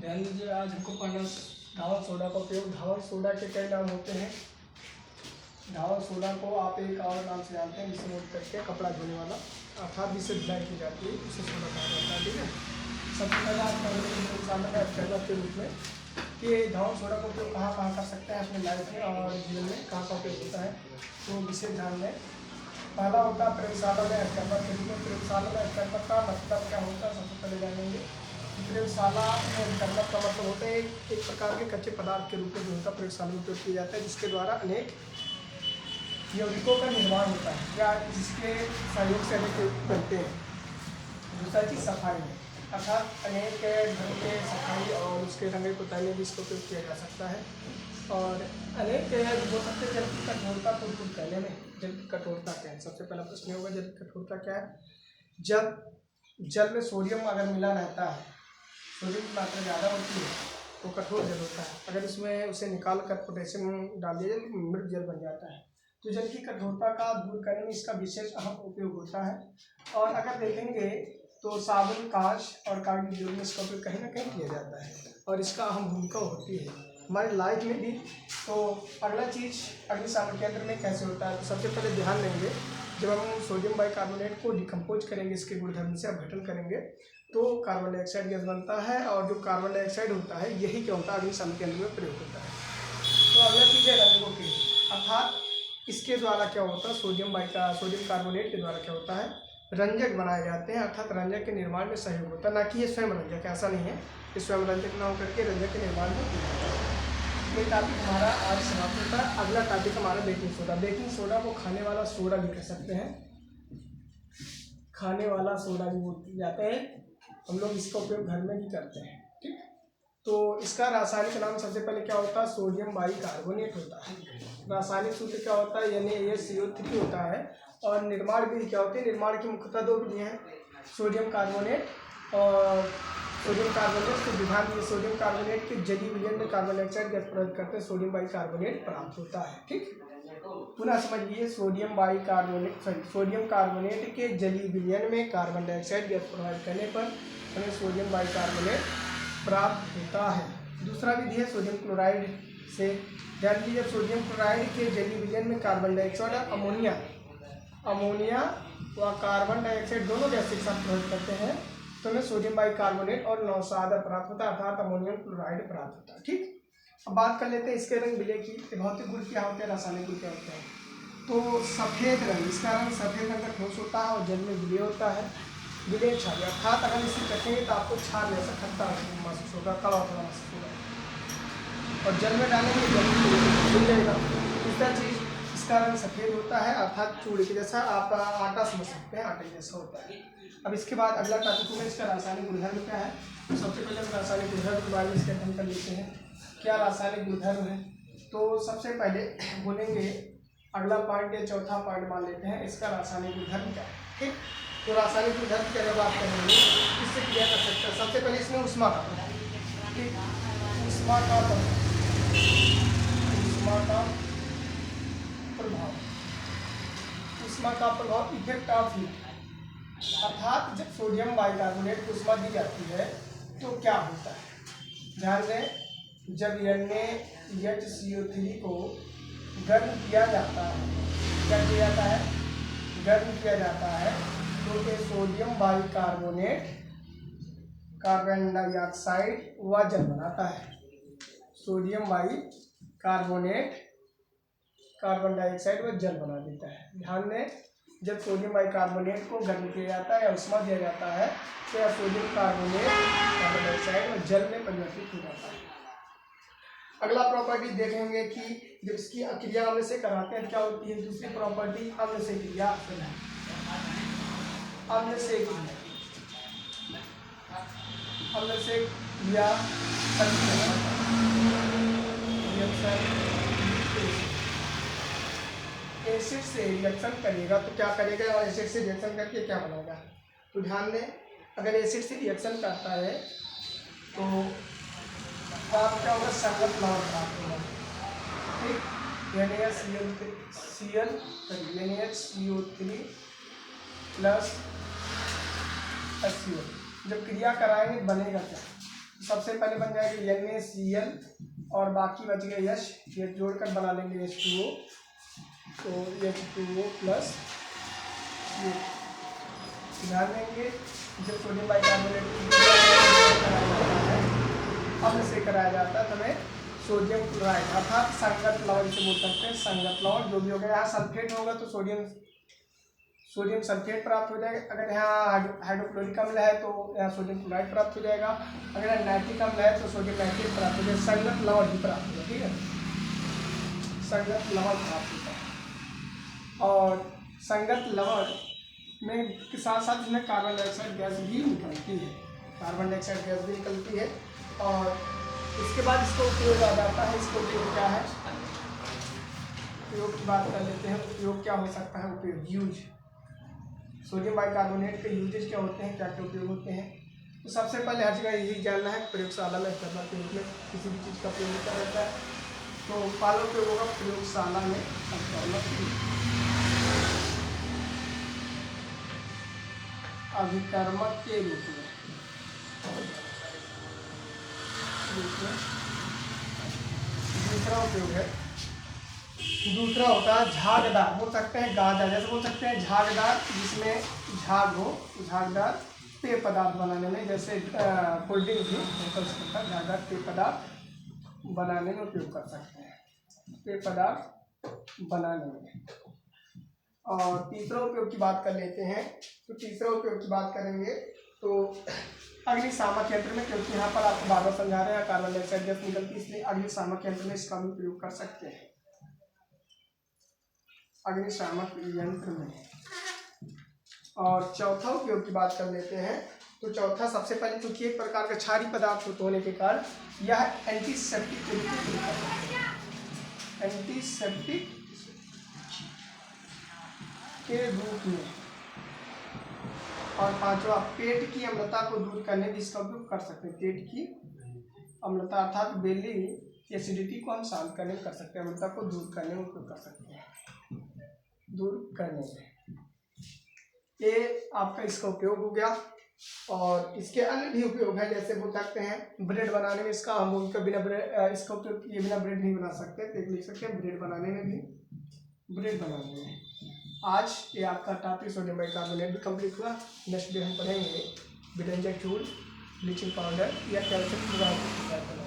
ध्यान दीजिए, आज हमको पढ़ना धावक सोडा का उपयोग। धावक सोडा के कई नाम होते हैं। धावक सोडा को आप एक और नाम से जानते हैं, जिसे नोट करके कपड़ा धोने वाला, अर्थात जिससे धुलाई की जाती है उसे सोडा कहा जाता है। ठीक है, सबसे पहले आप के रूप में कि धावक सोडा का उपयोग कहाँ कहाँ कर सकते हैं अपने लाइफ में और जीवन में कहाँ का उपयोग होता है, तो विशेष ध्यान दें। पहला होता है प्रयोगशाला में एक्सपेरिमेंट के रूप में। प्रयोगशाला में एक्सपेरिमेंट का मतलब क्या होता है, सबसे पहले जानेंगे। प्रयोगशाला में एक्सपेरिमेंट का मतलब होता है एक प्रकार के कच्चे पदार्थ के रूप में जो होता है प्रयोगशाला में उपयोग किया जाता है, जिसके द्वारा अनेक यौगिकों का निर्माण होता है या जिसके सहयोग से अनेक बनते हैं। दूसरा चीज़ सफाई में, अर्थात अनेक घरों के सफाई और उसके रंगे पुताई में भी इसका उपयोग किया जा सकता है। और अनेक हो सकते जल की कठोरता को दूर करने में। जल की कठोरता क्या है, सबसे पहला प्रश्न होगा जल की कठोरता क्या है। जब जल में सोडियम अगर मिला रहता है, सोडियम की मात्रा ज़्यादा होती है तो कठोर जल होता है। अगर इसमें उसे निकाल कर पोटेशियम डाल दिया जाए तो मृत जल बन जाता है। तो जल की कठोरता का दूर करने में इसका विशेष अहम उपयोग होता है। और अगर देखेंगे तो साबुन, कांच और कागज के उपयोग में इसका उपयोग कहीं ना कहीं किया जाता है और इसका अहम भूमिका होती है हमारी लाइफ में भी। तो अगला चीज़ अग्निशामक केंद्र में कैसे होता है, तो सबसे पहले ध्यान देंगे जब हम सोडियम बाइकार्बोनेट को डिकम्पोज करेंगे, इसके गुणधर्म से अपघटन करेंगे तो कार्बन डाइऑक्साइड गैस बनता है। और जो कार्बन डाइऑक्साइड होता है यही क्या होता है, अग्निशामक केंद्र में प्रयोग होता है। तो अगला चीज़ है रंगों की, अर्थात इसके द्वारा क्या होता है, सोडियम कार्बोनेट के द्वारा क्या होता है, रंजक बनाए जाते हैं, अर्थात रंजक के निर्माण में सहयोग होता है। ना कि ये स्वयं रंजक, ऐसा नहीं है कि स्वयं रंजक ना होकर के रंजक के निर्माण में ये टॉपिक हमारा आज समाप्त होता है। अगला टॉपिक हमारा बेकिंग सोडा। बेकिंग सोडा को खाने वाला सोडा भी कह सकते हैं, खाने वाला सोडा भी बोल जाते हैं। हम लोग इसका उपयोग घर में भी करते हैं। ठीक, तो इसका रासायनिक नाम सबसे पहले क्या होता है, सोडियम बाइकार्बोनेट होता है। रासायनिक सूत्र क्या होता है, NaCO3 होता है। और निर्माण विधि क्या होती है, निर्माण की मुख्यतः दो विधियाँ हैं, सोडियम कार्बोनेट और सोडियम कार्बोनेट के विधान में सोडियम कार्बोनेट के जलीय विलयन में कार्बन डाइऑक्साइड गैस प्रदान करते हैं, सोडियम बाइकार्बोनेट प्राप्त होता है। ठीक, पुनः समझिए, सोडियम कार्बोनेट के जलीय विलयन में कार्बन डाइऑक्साइड गैस प्रदान करने पर हमें सोडियम बाइकार्बोनेट प्राप्त होता है। दूसरा विधि है सोडियम क्लोराइड से। ध्यान दीजिए, सोडियम क्लोराइड के जलीय विलयन में कार्बन डाइऑक्साइड और अमोनिया व कार्बन डाइऑक्साइड दोनों गैस एक साथ प्रयोग करते हैं तो हमें सोडियम बाइकार्बोनेट और नौसादा प्राप्त होता है, अर्थात अमोनियम क्लोराइड प्राप्त होता है। ठीक, अब बात कर लेते हैं इसके रंग विलय की। भौतिक गुण क्या होते हैं, रासायनिक गुण क्या होते हैं। तो सफ़ेद रंग, इसका रंग सफ़ेद रंग का ठोस होता है और जल में विलय होता है, विलय छाया, अर्थात अगर इसे रखेंगे तो आपको छार जैसा खट्टा महसूस होगा, कड़वा थोड़ा महसूस होगा। और जल में डालेंगे जल मिल जाएगा। दूसरा चीज़, इसका रंग सफ़ेद होता है, अर्थात चूड़ी के जैसा, आप आटा समझ सकते हैं, आटे जैसा होता है। अब इसके बाद अगला टॉपिक में इसका रासायनिक गुणधर्म क्या है। तो सबसे पहले हम रासायनिक गुणधर्म के बारे में इसके अध्ययन कर लेते हैं, क्या रासायनिक गुणधर्म है। तो सबसे पहले बोलेंगे, अगला पॉइंट या चौथा पॉइंट मान लेते हैं, इसका रासायनिक गुणधर्म क्या है। ठीक, तो रासायनिक गुणधर्म की अगर बात करेंगे इससे क्रिया कर सकते हैं। सबसे पहले इसमें ऊष्मा का प्रभाव, ठीक, ऊष्मा का प्रभाव इफेक्ट ऑफ हीट, अर्थात जब सोडियम बाइकार्बोनेट को ऊष्मा दी जाती है तो क्या होता है। ध्यान दें, जब NaHCO3 को गर्म किया जाता है, क्या किया जाता है, गर्म किया जाता है तो ये सोडियम बाइकार्बोनेट कार्बन डाइऑक्साइड व जल बनाता है। सोडियम बाइकार्बोनेट कार्बन डाइऑक्साइड व जल बना देता है। ध्यान दें, जब सोडियम बाइकार्बोनेट को गर्म किया जाता है या उष्मा दिया जाता है तो यह सोडियम कार्बोनेट कार्बन डाइऑक्साइड व जल में परिवर्तित हो जाता है। अगला प्रॉपर्टी देखेंगे कि जब इसकी क्रिया अम्ल से कराते हैं क्या होती है। दूसरी प्रॉपर्टी अम्ल से क्रिया, अम्ल से क्रिया एसिड से रिएक्शन करेगा तो क्या करेगा, और एसिड से रिएक्शन करके क्या बनाएगा। तो ध्यान दें, अगर एसिड से रिएक्शन करता है तो आप क्या होगा, संगत लवण प्राप्त होगा। ठीक, NaCO3 प्लस HCl जब क्रिया कराएंगे बनेगा क्या, सबसे पहले बन जाएगा NaCl और बाकी बच गए H, ये जोड़कर बना लेंगे H2O, तो H2O प्लस ध्यान देंगे जब सोडियम बाइकार्बोनेट अम्ल से कराया जाता है तो हमें सोडियम क्लोराइड अर्थात संगत लवण से बोल सकते हैं, संगत लवण जो भी होगा। यहाँ सल्फेट होगा तो सोडियम सल्फेट प्राप्त हो जाएगा। अगर यहाँ हाइड्रोक्लोरिक अम्ल है तो यहाँ सोडियम क्लोराइड प्राप्त हो जाएगा। अगर यहाँ नाइट्रिक अम्ल है तो सोडियम नाइट्रेट प्राप्त हो जाएगा, संगत लवण ही प्राप्त होगा। ठीक है, संगत लवण प्राप्त होता है। और संगत लवण में के साथ साथ इसमें कार्बन डाइऑक्साइड गैस भी निकलती है, कार्बन डाइऑक्साइड गैस भी निकलती है। और इसके बाद इसका उपयोग आ जाता है। इसका उपयोग क्या है, उपयोग की बात कर लेते हैं। उपयोग क्या हो सकता है, उपयोग यूज सोडियम बाइकार्बोनेट के यूजेज क्या होते हैं, क्या क्या उपयोग होते हैं। तो सबसे पहले हर जगह यही जानना है, प्रयोगशाला में इस्तेमाल के रूप में किसी भी चीज़ का प्रयोग होता रहता है। तो पालो उपयोग होगा प्रयोगशाला में अभिकर्मक के रूप में। दूसरा उपयोग है, दूसरा होता है झागदार, बोल सकते हैं गाजर, जैसे बोल सकते हैं झागदार, जिसमें झाग हो, झागदार पेय पदार्थ बनाने में, जैसे कोल्ड ड्रिंक भी झागदार पेय पदार्थ बनाने में उपयोग कर सकते हैं, पेय पदार्थ बनाने में। और तीसरा उपयोग की बात कर लेते हैं। तो तीसरा उपयोग की बात करेंगे तो अग्निशामक यंत्र में, क्योंकि यहाँ पर आपको बार बार समझा रहे हैं कार्बन डाइऑक्साइड गैस निकलती है, इसलिए अग्निशामक यंत्र में इसका भी उपयोग कर सकते हैं, अग्निशामक यंत्र में। और चौथा उपयोग की बात कर लेते हैं। तो चौथा सबसे पहले क्योंकि एक प्रकार का क्षारीय पदार्थ होने के कारण यह एंटीसेप्टिक के रूप में प्रयोग कर सकते हैं, एंटीसेप्टिक के रूप में। और पांचवा, पेट की अम्लता को दूर करने में इसका उपयोग कर सकते हैं, पेट की अम्लता अर्थात बेली एसिडिटी को हम सॉल्व करने में कर सकते हैं, अम्लता को दूर करने में उपयोग कर सकते हैं, दूर करने में। ये आपका इसका उपयोग हो गया। और इसके अन्य भी उपयोग है, जैसे बोल सकते हैं ब्रेड बनाने में इसका, हम उनका बिना ब्रेड इसका उपयोग किए बिना ब्रेड नहीं बना सकते, तो लिख सकते हैं ब्रेड बनाने में भी, ब्रेड बनाने में। आज ये आपका टॉपिक सोडियम बाइकार्बोनेट भी कंप्लीट हुआ। नेक्स्ट डे हम पढ़ेंगे विडेंजर चूल, ब्लीचिंग पाउडर या कैल्शियम क्लोराइड।